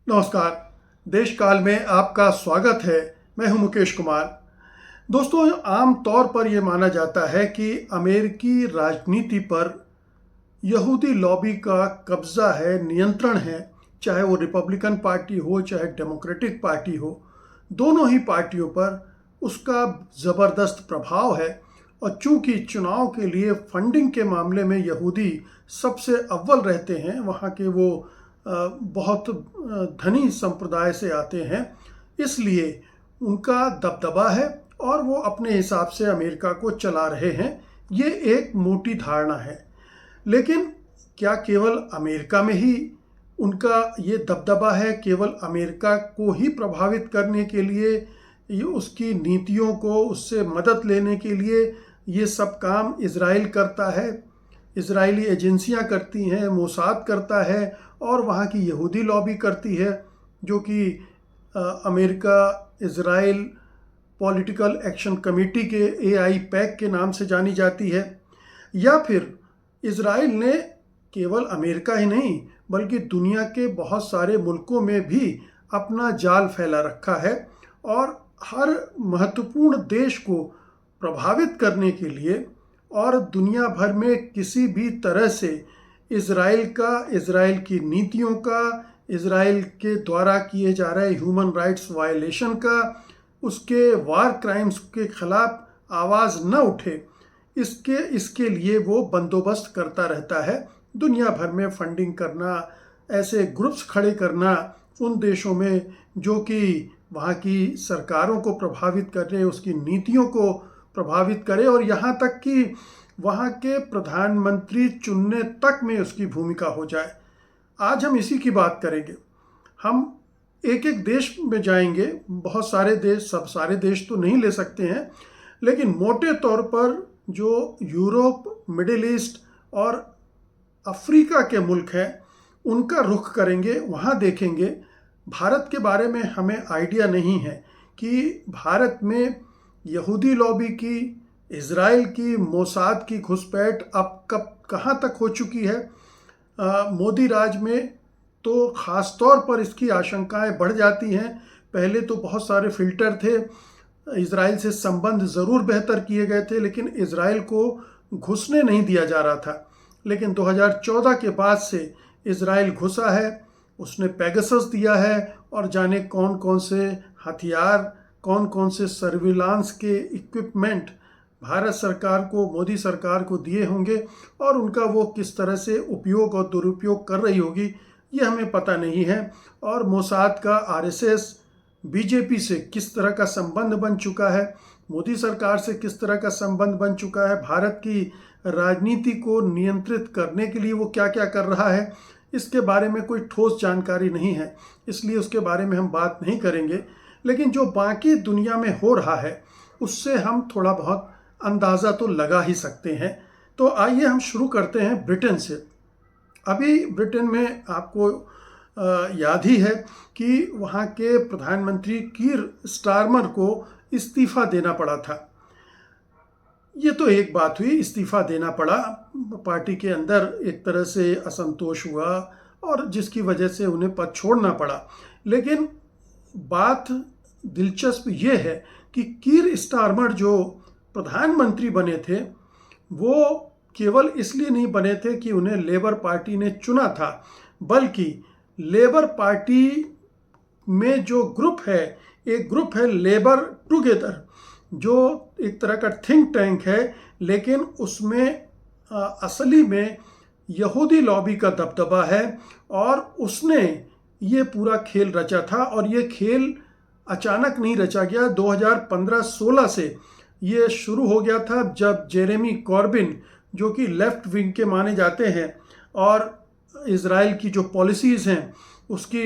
नमस्कार। देश काल में आपका स्वागत है। मैं हूं मुकेश कुमार। दोस्तों, आम तौर पर यह माना जाता है कि अमेरिकी राजनीति पर यहूदी लॉबी का कब्जा है, नियंत्रण है। चाहे वो रिपब्लिकन पार्टी हो, चाहे डेमोक्रेटिक पार्टी हो, दोनों ही पार्टियों पर उसका ज़बरदस्त प्रभाव है। और चूंकि चुनाव के लिए फंडिंग के मामले में यहूदी सबसे अव्वल रहते हैं, वहाँ के वो बहुत धनी संप्रदाय से आते हैं, इसलिए उनका दबदबा है और वो अपने हिसाब से अमेरिका को चला रहे हैं। ये एक मोटी धारणा है। लेकिन क्या केवल अमेरिका में ही उनका ये दबदबा है? केवल अमेरिका को ही प्रभावित करने के लिए, ये उसकी नीतियों को, उससे मदद लेने के लिए ये सब काम इजराइल करता है? इजरायली एजेंसियां करती हैं, मोसाद करता है और वहाँ की यहूदी लॉबी करती है, जो कि America Israel political action committee के AIPAC के नाम से जानी जाती है। या फिर इजराइल ने केवल अमेरिका ही नहीं बल्कि दुनिया के बहुत सारे मुल्कों में भी अपना जाल फैला रखा है और हर महत्वपूर्ण देश को प्रभावित करने के लिए और दुनिया भर में किसी भी तरह से इजराइल का, इजराइल की नीतियों का, इजराइल के द्वारा किए जा रहे ह्यूमन राइट्स वायलेशन का, उसके वार क्राइम्स के खिलाफ आवाज़ न उठे, इसके लिए वो बंदोबस्त करता रहता है। दुनिया भर में फंडिंग करना, ऐसे ग्रुप्स खड़े करना उन देशों में जो कि वहाँ की सरकारों को प्रभावित कर रहे, उसकी नीतियों को प्रभावित करे और यहाँ तक कि वहाँ के प्रधानमंत्री चुनने तक में उसकी भूमिका हो जाए। आज हम इसी की बात करेंगे। हम एक एक देश में जाएंगे। बहुत सारे देश, सब सारे देश तो नहीं ले सकते हैं, लेकिन मोटे तौर पर जो यूरोप, मिडिल ईस्ट और अफ्रीका के मुल्क हैं उनका रुख करेंगे। वहाँ देखेंगे। भारत के बारे में हमें आइडिया नहीं है कि भारत में यहूदी लॉबी की, इजराइल की, मोसाद की घुसपैठ अब कब कहाँ तक हो चुकी है। मोदी राज में तो ख़ास तौर पर इसकी आशंकाएं बढ़ जाती हैं। पहले तो बहुत सारे फिल्टर थे, इजराइल से संबंध ज़रूर बेहतर किए गए थे, लेकिन इजराइल को घुसने नहीं दिया जा रहा था। लेकिन 2014 के बाद से इजराइल घुसा है, उसने पेगासस दिया है और जाने कौन कौन से हथियार, कौन कौन से सर्विलांस के इक्विपमेंट भारत सरकार को, मोदी सरकार को दिए होंगे और उनका वो किस तरह से उपयोग और दुरुपयोग कर रही होगी, ये हमें पता नहीं है। और मोसाद का RSS, BJP से किस तरह का संबंध बन चुका है, मोदी सरकार से किस तरह का संबंध बन चुका है, भारत की राजनीति को नियंत्रित करने के लिए वो क्या क्या कर रहा है, इसके बारे में कोई ठोस जानकारी नहीं है, इसलिए उसके बारे में हम बात नहीं करेंगे। लेकिन जो बाकी दुनिया में हो रहा है उससे हम थोड़ा बहुत अंदाज़ा तो लगा ही सकते हैं। तो आइए हम शुरू करते हैं ब्रिटेन से। अभी ब्रिटेन में आपको याद ही है कि वहाँ के प्रधानमंत्री कीर स्टारमर को इस्तीफ़ा देना पड़ा था। ये तो एक बात हुई, इस्तीफ़ा देना पड़ा, पार्टी के अंदर एक तरह से असंतोष हुआ और जिसकी वजह से उन्हें पद छोड़ना पड़ा। लेकिन बात दिलचस्प ये है कि कीर स्टारमर जो प्रधानमंत्री बने थे वो केवल इसलिए नहीं बने थे कि उन्हें लेबर पार्टी ने चुना था, बल्कि लेबर पार्टी में जो ग्रुप है, एक ग्रुप है लेबर टुगेदर, जो एक तरह का थिंक टैंक है, लेकिन उसमें असली में यहूदी लॉबी का दबदबा है और उसने ये पूरा खेल रचा था। और ये खेल अचानक नहीं रचा गया, 2015-16 से ये शुरू हो गया था, जब जेरेमी कॉर्बिन, जो कि लेफ्ट विंग के माने जाते हैं और इजराइल की जो पॉलिसीज़ हैं उसकी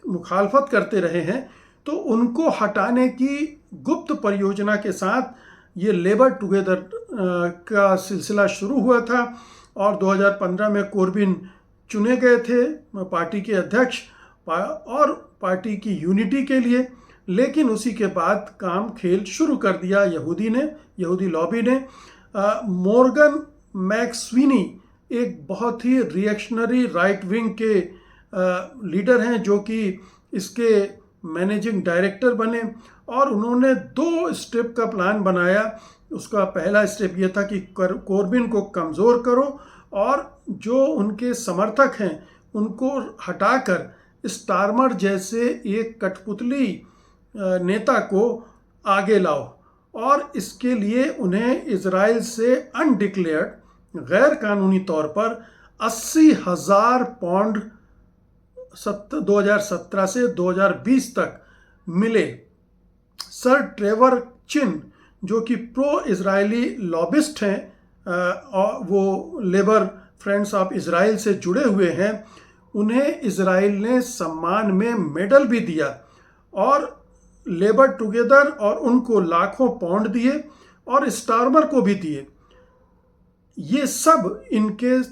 मुखालफत करते रहे हैं, तो उनको हटाने की गुप्त परियोजना के साथ ये लेबर टुगेदर का सिलसिला शुरू हुआ था। और 2015 में कॉर्बिन चुने गए थे पार्टी के अध्यक्ष और पार्टी की यूनिटी के लिए। लेकिन उसी के बाद काम खेल शुरू कर दिया यहूदी लॉबी ने। मॉर्गन मैक्स्वीनी एक बहुत ही रिएक्शनरी राइट विंग के लीडर हैं जो कि इसके मैनेजिंग डायरेक्टर बने, और उन्होंने 2 स्टेप का प्लान बनाया। उसका पहला स्टेप ये था कि कोर्बिन को कमज़ोर करो और जो उनके समर्थक हैं उनको हटाकर स्टारमर जैसे एक कठपुतली नेता को आगे लाओ, और इसके लिए उन्हें इजराइल से अनडिक्लेयर्ड गैर कानूनी तौर पर 80,000 पाउंड 2017 से 2020 तक मिले। सर ट्रेवर चिन जो कि प्रो इजरायली लॉबिस्ट हैं, और वो लेबर फ्रेंड्स ऑफ इजराइल से जुड़े हुए हैं, उन्हें इजराइल ने सम्मान में मेडल भी दिया और लेबर टुगेदर और उनको लाखों पाउंड दिए और स्टारमर को भी दिए। ये सब इनके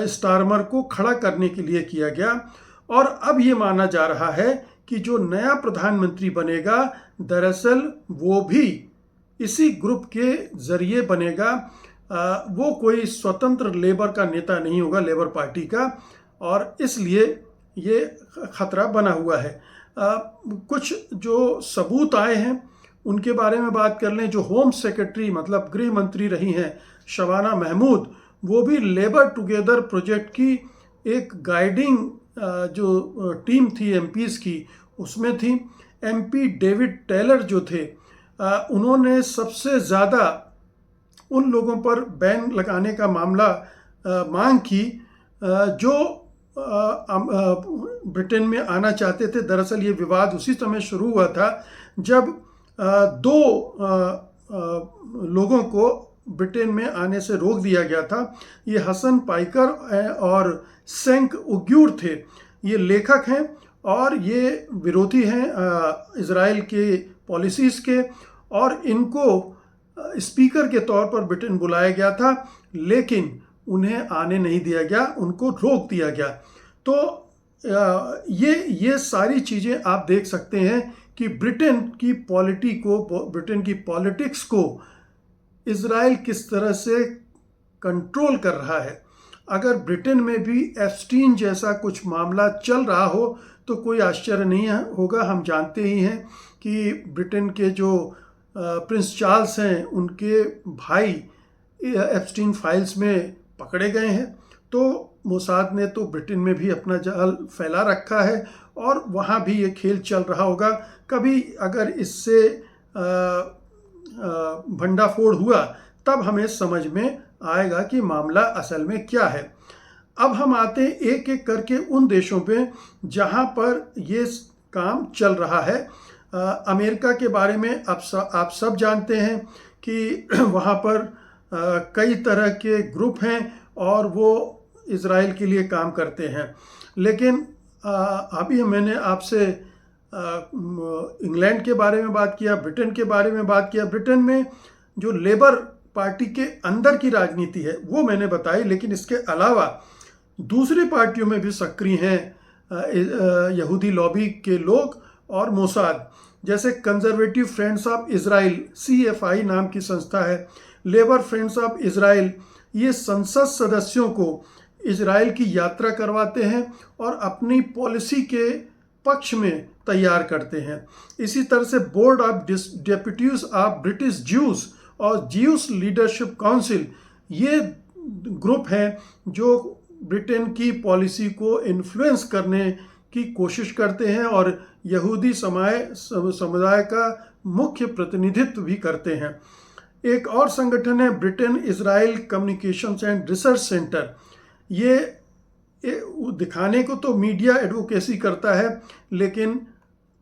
स्टारमर को खड़ा करने के लिए किया गया, और अब ये माना जा रहा है कि जो नया प्रधानमंत्री बनेगा दरअसल वो भी इसी ग्रुप के जरिए बनेगा। वो कोई स्वतंत्र लेबर का नेता नहीं होगा, लेबर पार्टी का, और इसलिए ये खतरा बना हुआ है। कुछ जो सबूत आए हैं उनके बारे में बात कर लें। जो होम सेक्रेटरी मतलब गृह मंत्री रही हैं शबाना महमूद, वो भी लेबर टुगेदर प्रोजेक्ट की एक गाइडिंग जो टीम थी एमपीज़ की उसमें थी। एमपी डेविड टेलर जो थे, उन्होंने सबसे ज़्यादा उन लोगों पर बैन लगाने का मामला मांग की जो ब्रिटेन में आना चाहते थे। दरअसल ये विवाद उसी समय शुरू हुआ था जब 2 लोगों को ब्रिटेन में आने से रोक दिया गया था। ये हसन पाइकर और सेंक उग्यूर थे। ये लेखक हैं और ये विरोधी हैं इजराइल के पॉलिसीज़ के, और इनको स्पीकर के तौर पर ब्रिटेन बुलाया गया था, लेकिन उन्हें आने नहीं दिया गया, उनको रोक दिया गया। तो ये सारी चीज़ें आप देख सकते हैं कि ब्रिटेन की पॉलिटिक्स को इजराइल किस तरह से कंट्रोल कर रहा है। अगर ब्रिटेन में भी एप्स्टीन जैसा कुछ मामला चल रहा हो तो कोई आश्चर्य नहीं होगा। हम जानते ही हैं कि ब्रिटेन के जो प्रिंस चार्ल्स हैं उनके भाई एप्स्टीन फाइल्स में पकड़े गए हैं। तो मोसाद ने तो ब्रिटेन में भी अपना जाल फैला रखा है और वहाँ भी ये खेल चल रहा होगा। कभी अगर इससे भंडाफोड़ हुआ तब हमें समझ में आएगा कि मामला असल में क्या है। अब हम आते हैं एक एक करके उन देशों पे जहाँ पर ये काम चल रहा है। अमेरिका के बारे में आप सब जानते हैं कि वहाँ पर कई तरह के ग्रुप हैं और वो इजराइल के लिए काम करते हैं। लेकिन अभी मैंने आपसे इंग्लैंड के बारे में बात किया, ब्रिटेन के बारे में बात किया। ब्रिटेन में जो लेबर पार्टी के अंदर की राजनीति है वो मैंने बताई, लेकिन इसके अलावा दूसरी पार्टियों में भी सक्रिय हैं यहूदी लॉबी के लोग और मोसाद। जैसे conservative friends of Israel CFI नाम की संस्था है, लेबर फ्रेंड्स ऑफ इजराइल, ये संसद सदस्यों को इजराइल की यात्रा करवाते हैं और अपनी पॉलिसी के पक्ष में तैयार करते हैं। इसी तरह से board of deputies of British Jews और ज्यूस लीडरशिप काउंसिल, ये ग्रुप हैं जो ब्रिटेन की पॉलिसी को इन्फ्लुएंस करने की कोशिश करते हैं और यहूदी समुदाय का मुख्य प्रतिनिधित्व भी करते हैं। एक और संगठन है Britain Israel communications and research centre. ये दिखाने को तो मीडिया एडवोकेसी करता है, लेकिन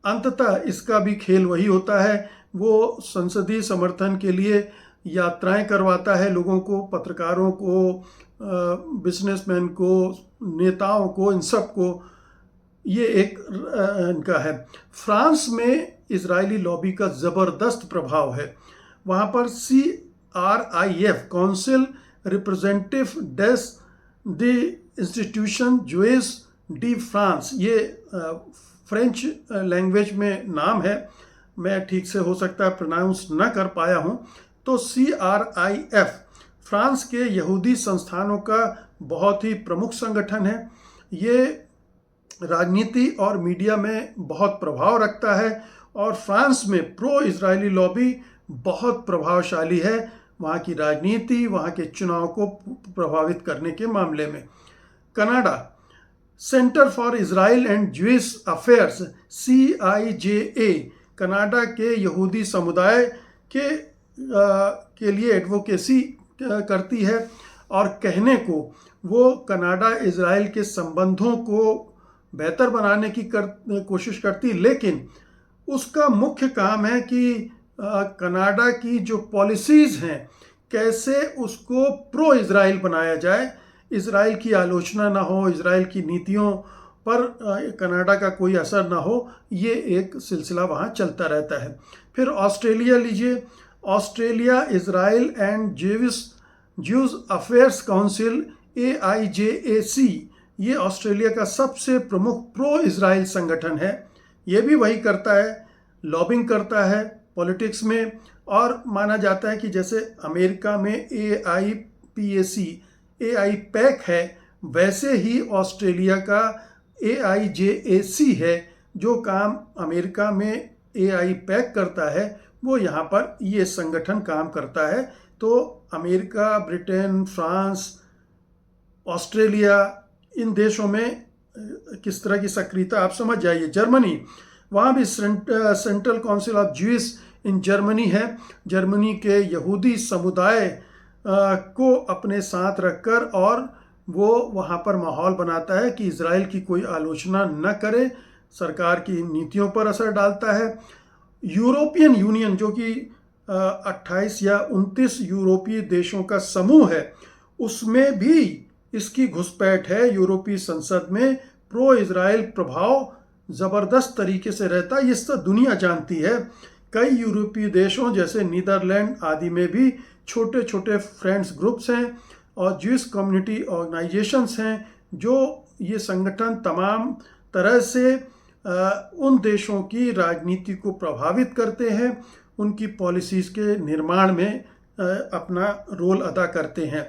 अंततः इसका भी खेल वही होता है। वो संसदीय समर्थन के लिए यात्राएं करवाता है लोगों को, पत्रकारों को, बिजनेसमैन को, नेताओं को, इन सब को। ये एक इनका है। फ्रांस में इजरायली लॉबी का ज़बरदस्त प्रभाव है। वहाँ पर CRIF काउंसिल रिप्रेजेंटेटिव डेस द इंस्टीट्यूशन जुएस डी फ्रांस, ये फ्रेंच लैंग्वेज में नाम है, मैं ठीक से हो सकता है प्रोनाउंस ना कर पाया हूँ। तो CRIF फ्रांस के यहूदी संस्थानों का बहुत ही प्रमुख संगठन है। ये राजनीति और मीडिया में बहुत प्रभाव रखता है और फ्रांस में प्रो इजरायली लॉबी बहुत प्रभावशाली है वहाँ की राजनीति, वहाँ के चुनाव को प्रभावित करने के मामले में। Canada, centre for Israel and Jewish affairs CIJA Canada के यहूदी समुदाय के लिए एडवोकेसी करती है और कहने को वो कनाडा इजराइल के संबंधों को बेहतर बनाने की कोशिश करती, लेकिन उसका मुख्य काम है कि कनाडा की जो पॉलिसीज़ हैं कैसे उसको प्रो इजराइल बनाया जाए, इजराइल की आलोचना ना हो, इजराइल की नीतियों पर कनाडा का कोई असर ना हो, ये एक सिलसिला वहाँ चलता रहता है। फिर ऑस्ट्रेलिया लीजिए, Australia Israel and Jews affairs council AIJAC, ये ऑस्ट्रेलिया का सबसे प्रमुख प्रो इजराइल संगठन है। ये भी वही करता है, लॉबिंग करता है पॉलिटिक्स में, और माना जाता है कि जैसे अमेरिका में AIPAC है, वैसे ही ऑस्ट्रेलिया का AIJAC है। जो काम अमेरिका में AIPAC करता है वो यहाँ पर ये संगठन काम करता है। तो अमेरिका, ब्रिटेन, फ्रांस, ऑस्ट्रेलिया, इन देशों में किस तरह की सक्रियता आप समझ जाइए। जर्मनी, वहाँ भी central council of Jewish in Germany है। जर्मनी के यहूदी समुदाय को अपने साथ रखकर और वो वहाँ पर माहौल बनाता है कि इजराइल की कोई आलोचना न करे, सरकार की नीतियों पर असर डालता है। यूरोपियन यूनियन, जो कि 28 या 29 यूरोपीय देशों का समूह है, उसमें भी इसकी घुसपैठ है। यूरोपीय संसद में प्रो इजराइल प्रभाव ज़बरदस्त तरीके से रहता है, ये तो दुनिया जानती है। कई यूरोपीय देशों जैसे नीदरलैंड आदि में भी छोटे छोटे फ्रेंड्स ग्रुप्स हैं और ज्यूइश कम्युनिटी ऑर्गेनाइजेशंस हैं, जो ये संगठन तमाम तरह से उन देशों की राजनीति को प्रभावित करते हैं, उनकी पॉलिसीज़ के निर्माण में अपना रोल अदा करते हैं।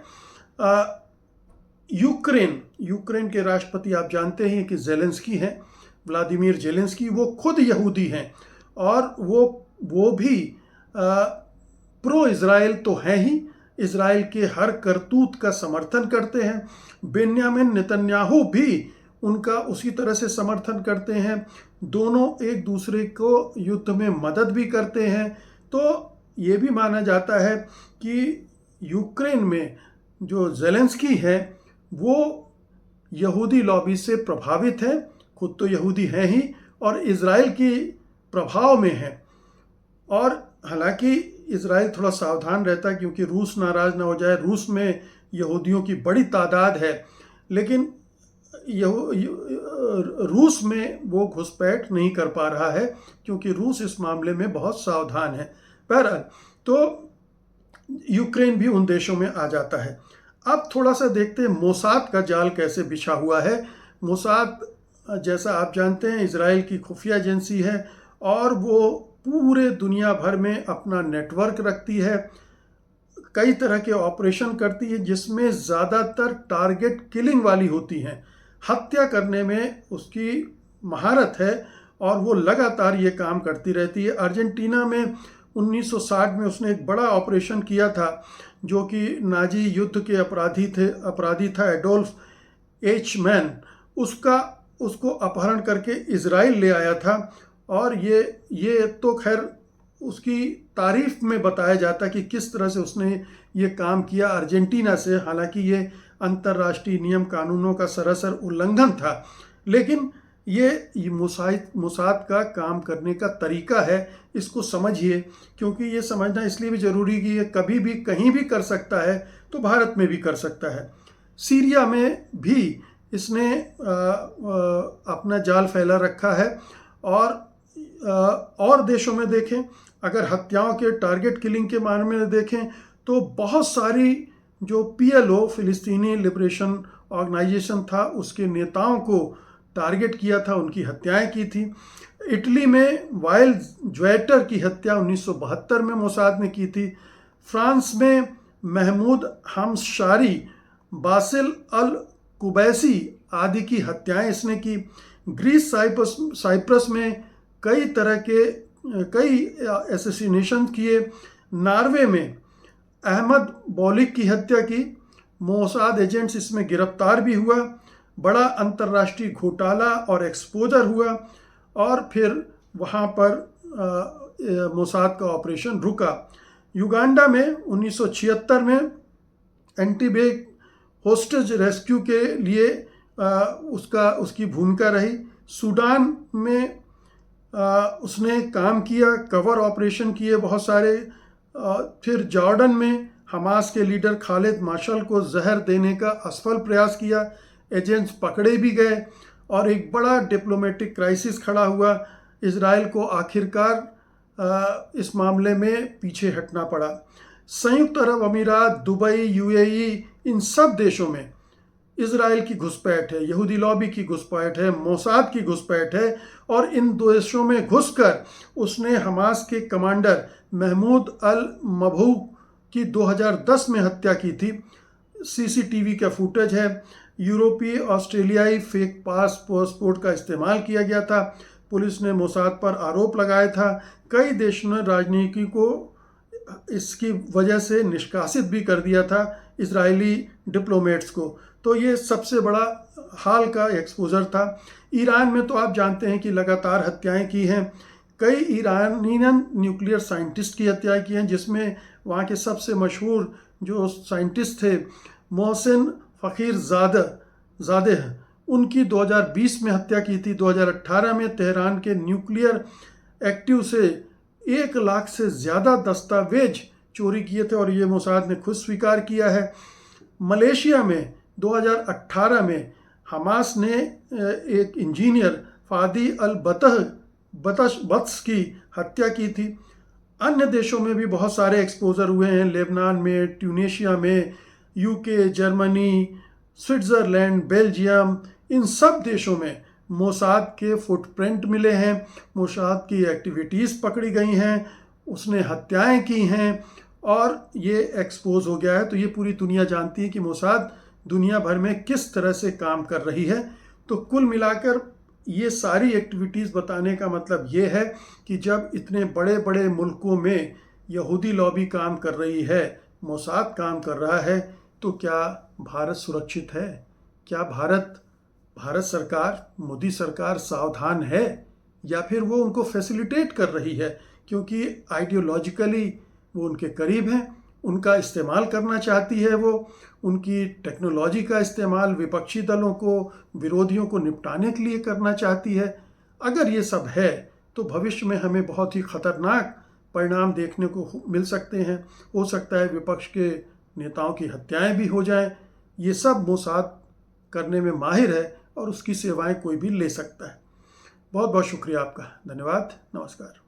यूक्रेन के राष्ट्रपति आप जानते हैं कि जेलेंस्की हैं, व्लादिमीर जेलेंस्की। वो खुद यहूदी हैं और वो भी प्रो इजराइल तो हैं ही, इजराइल के हर करतूत का समर्थन करते हैं। बेन्यामिन नेतन्याहू भी उनका उसी तरह से समर्थन करते हैं। दोनों एक दूसरे को युद्ध में मदद भी करते हैं। तो ये भी माना जाता है कि यूक्रेन में जो जेलेंस्की है वो यहूदी लॉबी से प्रभावित है, खुद तो यहूदी हैं ही और इजराइल की प्रभाव में है। और हालांकि इजराइल थोड़ा सावधान रहता है क्योंकि रूस नाराज़ ना हो जाए। रूस में यहूदियों की बड़ी तादाद है, लेकिन रूस में वो घुसपैठ नहीं कर पा रहा है क्योंकि रूस इस मामले में बहुत सावधान है। बहरहाल, तो यूक्रेन भी उन देशों में आ जाता है। अब थोड़ा सा देखते हैं मोसाद का जाल कैसे बिछा हुआ है। मोसाद, जैसा आप जानते हैं, इजराइल की खुफिया एजेंसी है और वो पूरे दुनिया भर में अपना नेटवर्क रखती है, कई तरह के ऑपरेशन करती है जिसमें ज़्यादातर टारगेट किलिंग वाली होती हैं। हत्या करने में उसकी महारत है और वो लगातार ये काम करती रहती है। अर्जेंटीना में 1960 में उसने एक बड़ा ऑपरेशन किया था, जो कि नाजी युद्ध के अपराधी था एडोल्फ एचमैन। उसको अपहरण करके इजराइल ले आया था और ये तो खैर उसकी तारीफ में बताया जाता कि किस तरह से उसने ये काम किया अर्जेंटीना से। हालांकि ये अंतर्राष्ट्रीय नियम कानूनों का सरासर उल्लंघन था, लेकिन ये मोसाद का काम करने का तरीका है। इसको समझिए, क्योंकि ये समझना इसलिए भी ज़रूरी कि ये कभी भी कहीं भी कर सकता है तो भारत में भी कर सकता है। सीरिया में भी इसने अपना जाल फैला रखा है और देशों में देखें, अगर हत्याओं के टारगेट किलिंग के मामले में देखें तो बहुत सारी जो PLO फिलिस्तीनी लिबरेशन ऑर्गेनाइजेशन था उसके नेताओं को टारगेट किया था, उनकी हत्याएं की थी। इटली में वाइल ज्वेटर की हत्या 1972 में मोसाद ने की थी। फ्रांस में महमूद हमशारी, बासिल अल कुबैसी आदि की हत्याएं इसने की। ग्रीस साइप्रस में कई एसेसिनेशन किए। नॉर्वे में अहमद बौलिक की हत्या की। मोसाद एजेंट्स इसमें गिरफ्तार भी हुआ। बड़ा अंतर्राष्ट्रीय घोटाला और एक्सपोजर हुआ और फिर वहाँ पर मोसाद का ऑपरेशन रुका। युगांडा में 1976 में एंटीबे होस्टेज रेस्क्यू के लिए उसकी भूमिका रही। सूडान में उसने काम किया, कवर ऑपरेशन किए बहुत सारे। फिर जॉर्डन में हमास के लीडर खालिद माशल को जहर देने का असफल प्रयास किया। एजेंट्स पकड़े भी गए और एक बड़ा डिप्लोमेटिक क्राइसिस खड़ा हुआ। इजराइल को आखिरकार इस मामले में पीछे हटना पड़ा। संयुक्त अरब अमीरात, दुबई, यूएई, इन सब देशों में इजराइल की घुसपैठ है, यहूदी लॉबी की घुसपैठ है, मोसाद की घुसपैठ है और इन देशों में घुसकर उसने हमास के कमांडर महमूद अल मबहूग की 2010 में हत्या की थी। सीसीटीवी का फुटेज है। यूरोपीय ऑस्ट्रेलियाई फेक पासपोर्ट का इस्तेमाल किया गया था। पुलिस ने मोसाद पर आरोप लगाया था। कई देशों ने राजनीतिक को इसकी वजह से निष्कासित भी कर दिया था, इजरायली डिप्लोमेट्स को। तो ये सबसे बड़ा हाल का एक्सपोजर था। ईरान में तो आप जानते हैं कि लगातार हत्याएं की हैं। कई ईरानियन न्यूक्लियर साइंटिस्ट की हत्याएं की हैं, जिसमें वहाँ के सबसे मशहूर जो साइंटिस्ट थे मोहसिन फ़कीरज़ादेह, उनकी 2020 में हत्या की थी। 2018 में तेहरान के न्यूक्लियर एक्टिव से 1 लाख से ज़्यादा दस्तावेज चोरी किए थे और ये मोसाद ने खुद स्वीकार किया है। मलेशिया में 2018 में हमास ने एक इंजीनियर फादी अल बत्स की हत्या की थी। अन्य देशों में भी बहुत सारे एक्सपोजर हुए हैं। लेबनान में, ट्यूनीशिया में, यूके, जर्मनी, स्विट्ज़रलैंड, बेल्जियम, इन सब देशों में मोसाद के फुटप्रिंट मिले हैं। मोसाद की एक्टिविटीज़ पकड़ी गई हैं, उसने हत्याएं की हैं और ये एक्सपोज हो गया है। तो ये पूरी दुनिया जानती है कि मोसाद दुनिया भर में किस तरह से काम कर रही है। तो कुल मिलाकर ये सारी एक्टिविटीज़ बताने का मतलब ये है कि जब इतने बड़े बड़े मुल्कों में यहूदी लॉबी काम कर रही है, मोसाद काम कर रहा है, तो क्या भारत सुरक्षित है? क्या भारत सरकार, मोदी सरकार सावधान है या फिर वो उनको फैसिलिटेट कर रही है क्योंकि आइडियोलॉजिकली वो उनके करीब हैं, उनका इस्तेमाल करना चाहती है, वो उनकी टेक्नोलॉजी का इस्तेमाल विपक्षी दलों को, विरोधियों को निपटाने के लिए करना चाहती है? अगर ये सब है तो भविष्य में हमें बहुत ही खतरनाक परिणाम देखने को मिल सकते हैं। हो सकता है विपक्ष के नेताओं की हत्याएं भी हो जाएं। ये सब मोसाद करने में माहिर है और उसकी सेवाएं कोई भी ले सकता है। बहुत बहुत शुक्रिया आपका। धन्यवाद। नमस्कार।